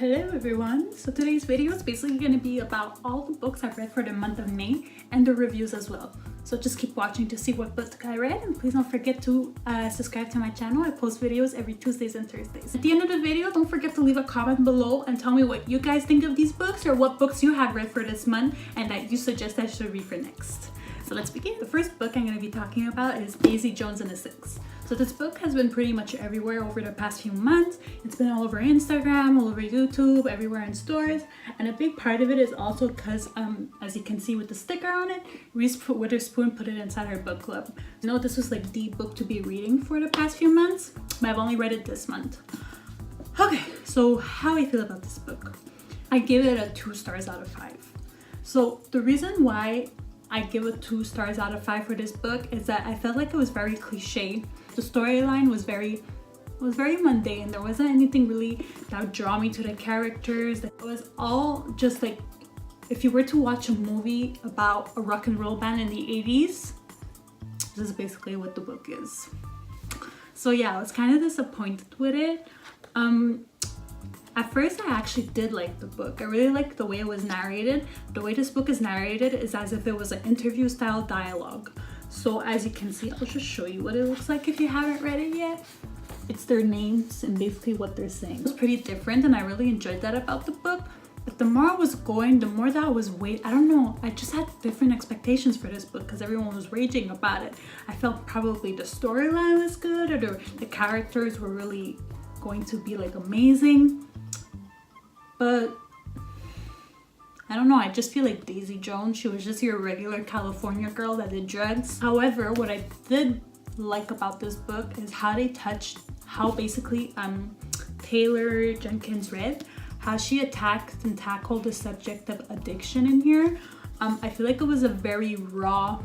Hello everyone, so today's video is basically going to be about all the books I've read for the month of May and the reviews as well. So just keep watching to see what book I read, and please don't forget to subscribe to my channel. I post videos every Tuesdays and Thursdays. At the end of the video, don't forget to leave a comment below and tell me what you guys think of these books or what books you have read for this month and that you suggest I should read for next. So let's begin. The first book I'm going to be talking about is Daisy Jones and the Six. So this book has been pretty much everywhere over the past few months. It's been all over Instagram, all over YouTube, everywhere in stores. And a big part of it is also because, as you can see with the sticker on it, Reese Witherspoon put it inside her book club. I know this was like the book to be reading for the past few months, but I've only read it this month. Okay, so how I feel about this book. I give it a 2 stars out of 5. So the reason why I give it 2 stars out of 5 for this book is that I felt like it was very cliche. The storyline was very mundane. There wasn't anything really that would draw me to the characters. It was all just like if you were to watch a movie about a rock and roll band in the 80s, this is basically what the book is. So yeah, I was kind of disappointed with it. At first, I actually did like the book. I really liked the way it was narrated. The way this book is narrated is as if it was an interview style dialogue. So as you can see, I'll just show you what it looks like if you haven't read it yet. It's their names and basically what they're saying. It was pretty different and I really enjoyed that about the book. But the more I was going, the more that I was I don't know, I just had different expectations for this book because everyone was raging about it. I felt probably the storyline was good or the characters were really going to be like amazing. But I don't know, I just feel like Daisy Jones, she was just your regular California girl that did drugs. However, what I did like about this book is how they touched, how basically Taylor Jenkins Reid, how she attacked and tackled the subject of addiction in here. I feel like it was a very raw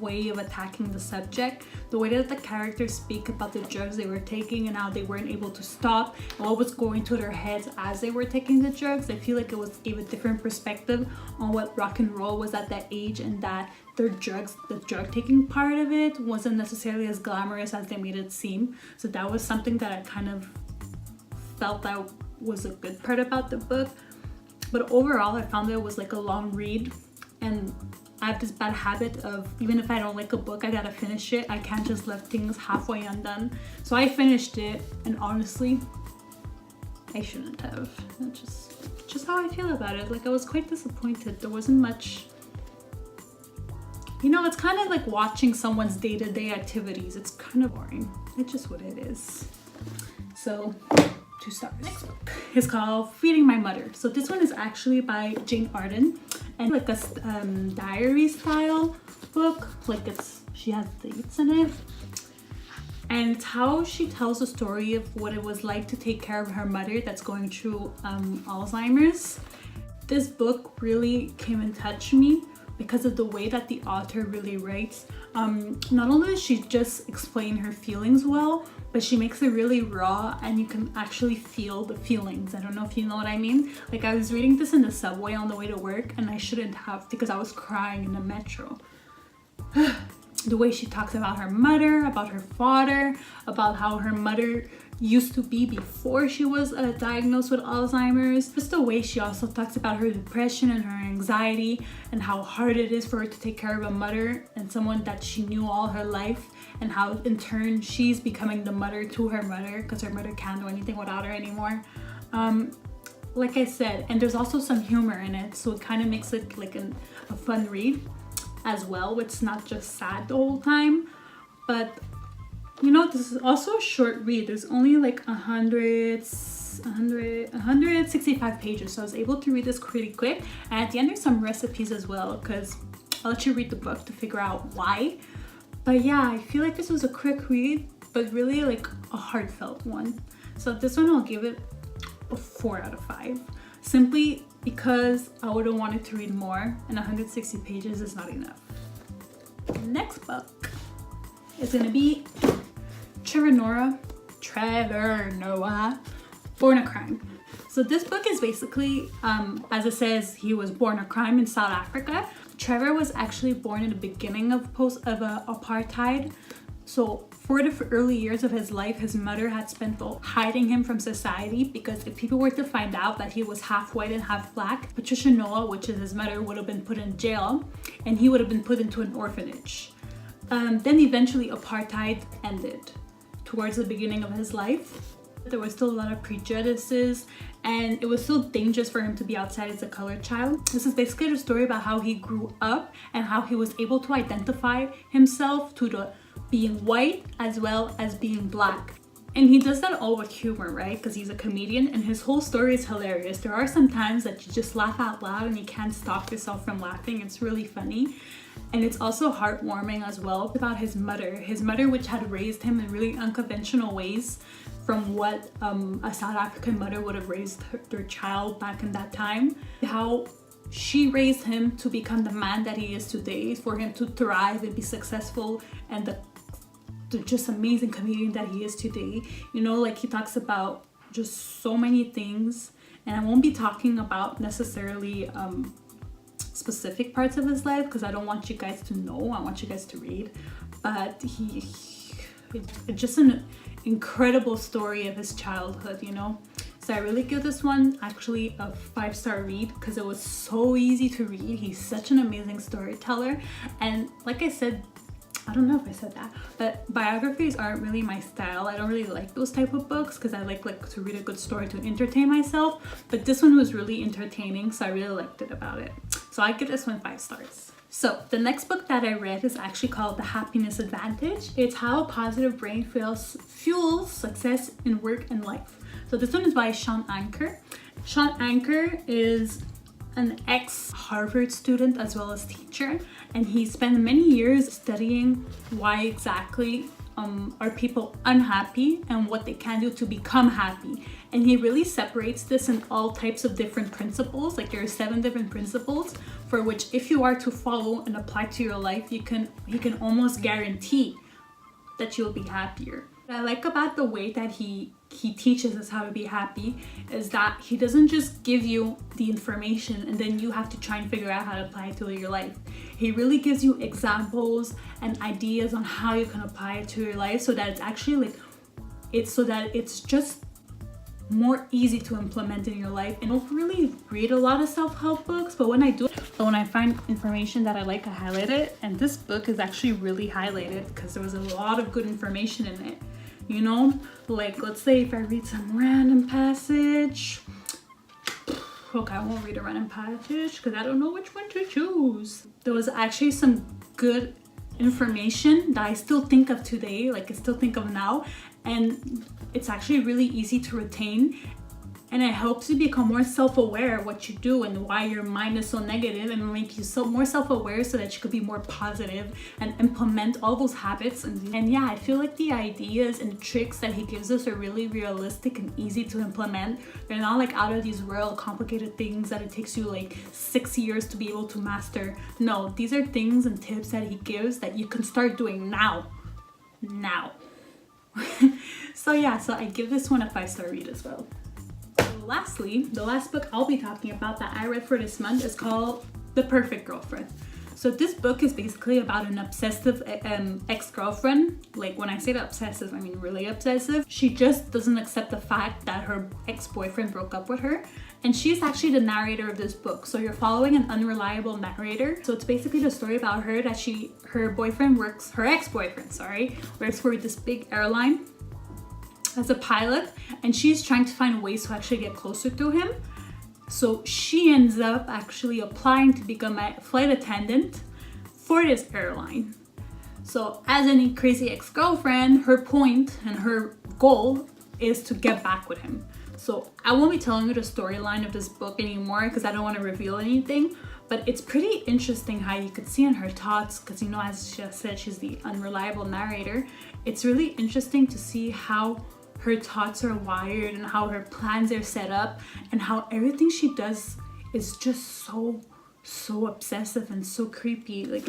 way of attacking the subject. The way that the characters speak about the drugs they were taking and how they weren't able to stop and what was going through their heads as they were taking the drugs, I feel like it gave a different perspective on what rock and roll was at that age, and that the drug taking part of it wasn't necessarily as glamorous as they made it seem. So that was something that I kind of felt that was a good part about the book. But overall, I found that it was like a long read, and I have this bad habit of, even if I don't like a book, I gotta finish it. I can't just let things halfway undone. So I finished it, and honestly, I shouldn't have. That's just how I feel about it. Like, I was quite disappointed. There wasn't much, you know, it's kind of like watching someone's day-to-day activities. It's kind of boring. It's just what it is. So 2 stars. Next book is called Feeding My Mother. So this one is actually by Jane Arden, and like a diary style book. Like she has dates in it, and it's how she tells the story of what it was like to take care of her mother that's going through Alzheimer's. This book really came and touched me because of the way that the author really writes. Not only does she just explain her feelings well, but she makes it really raw and you can actually feel the feelings. I don't know if you know what I mean. Like, I was reading this in the subway on the way to work and I shouldn't have, because I was crying in the metro. The way she talks about her mother, about her father, about how her mother used to be before she was diagnosed with Alzheimer's. Just the way she also talks about her depression and her anxiety and how hard it is for her to take care of a mother and someone that she knew all her life, and how in turn she's becoming the mother to her mother because her mother can't do anything without her anymore. Like I said, and there's also some humor in it, so it kind of makes it like a fun read as well. It's not just sad the whole time, but you know, this is also a short read. There's only like 165 pages, so I was able to read this pretty quick. And at the end there's some recipes as well, because I'll let you read the book to figure out why. But yeah, I feel like this was a quick read, but really like a heartfelt one. So this one I'll give it a 4 out of 5. Simply because I would have wanted to read more, and 160 pages is not enough. Next book is gonna be Trevor Noah, Born a Crime. So this book is basically, as it says, he was born a crime in South Africa. Trevor was actually born in the beginning of apartheid. So For the early years of his life, his mother had spent hiding him from society because if people were to find out that he was half white and half black, Patricia Noah, which is his mother, would have been put in jail and he would have been put into an orphanage. Then eventually apartheid ended towards the beginning of his life. There was still a lot of prejudices and it was still dangerous for him to be outside as a colored child. This is basically the story about how he grew up and how he was able to identify himself to the being white as well as being black. And he does that all with humor, right? Because he's a comedian and his whole story is hilarious. There are some times that you just laugh out loud and you can't stop yourself from laughing. It's really funny. And it's also heartwarming as well about his mother. His mother, which had raised him in really unconventional ways from what a South African mother would have raised their child back in that time. How she raised him to become the man that he is today, for him to thrive and be successful and the just amazing comedian that he is today. You know, like he talks about just so many things, and I won't be talking about necessarily specific parts of his life because I don't want you guys to know. I want you guys to read. But it's just an incredible story of his childhood, you know. So I really give this one actually a 5-star read because it was so easy to read. He's such an amazing storyteller, and like I said, I don't know if I said that, but biographies aren't really my style. I don't really like those type of books because I like to read a good story to entertain myself. But this one was really entertaining, so I really liked it about it. So I give this one 5 stars. So the next book that I read is actually called The Happiness Advantage. It's how a positive brain fuels success in work and life. So this one is by Shawn Achor. Shawn Achor is an ex-Harvard student as well as teacher, and he spent many years studying why exactly are people unhappy and what they can do to become happy. And he really separates this in all types of different principles. Like there are 7 different principles for which if you are to follow and apply to your life, he can almost guarantee that you'll be happier. What I like about the way that he teaches us how to be happy is that he doesn't just give you the information and then you have to try and figure out how to apply it to your life. He really gives you examples and ideas on how you can apply it to your life so that it's actually it's just more easy to implement in your life. And I don't really read a lot of self-help books, but when I find information that I like, I highlight it. And this book is actually really highlighted because there was a lot of good information in it. You know, like let's say if I read some random passage. Okay, I won't read a random passage because I don't know which one to choose. There was actually some good information that I still think of today, like I still think of now, and it's actually really easy to retain. And it helps you become more self-aware of what you do and why your mind is so negative, and make you more self-aware so that you could be more positive and implement all those habits. And yeah, I feel like the ideas and tricks that he gives us are really realistic and easy to implement. They're not like out of these world complicated things that it takes you like 6 years to be able to master. No, these are things and tips that he gives that you can start doing now. So yeah, so I give this one a 5-star read as well. Lastly, the last book I'll be talking about that I read for this month is called The Perfect Girlfriend. So this book is basically about an obsessive ex-girlfriend. Like when I say that obsessive, I mean really obsessive. She just doesn't accept the fact that her ex-boyfriend broke up with her. And she's actually the narrator of this book. So you're following an unreliable narrator. So it's basically the story about her that her ex-boyfriend works for this big airline as a pilot, and she's trying to find ways to actually get closer to him. So she ends up actually applying to become a flight attendant for this airline. So as any crazy ex-girlfriend, her point and her goal is to get back with him. So I won't be telling you the storyline of this book anymore because I don't want to reveal anything, but it's pretty interesting how you could see in her thoughts, because you know, as she said, she's the unreliable narrator. It's really interesting to see how her thoughts are wired and how her plans are set up and how everything she does is just so obsessive and so creepy. Like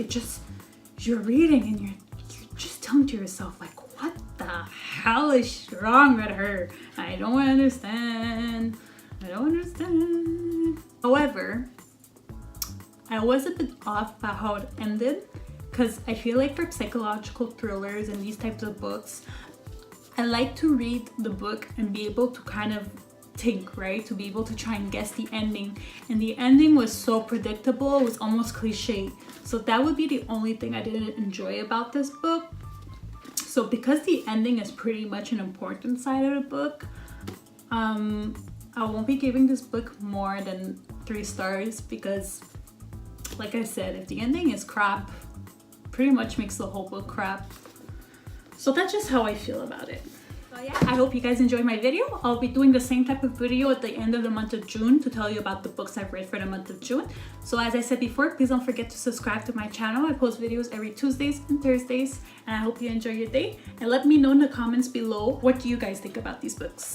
you're reading and you're just telling to yourself like, what the hell is wrong with her? I don't understand. However, I was a bit off about how it ended because I feel like for psychological thrillers and these types of books, I like to read the book and be able to kind of think, right? To be able to try and guess the ending. And the ending was so predictable, it was almost cliche. So that would be the only thing I didn't enjoy about this book. So because the ending is pretty much an important side of the book, I won't be giving this book more than 3 stars because, like I said, if the ending is crap, pretty much makes the whole book crap. So that's just how I feel about it. So yeah, I hope you guys enjoyed my video. I'll be doing the same type of video at the end of the month of June to tell you about the books I've read for the month of June. So as I said before, please don't forget to subscribe to my channel. I post videos every Tuesdays and Thursdays, and I hope you enjoy your day. And let me know in the comments below, what do you guys think about these books?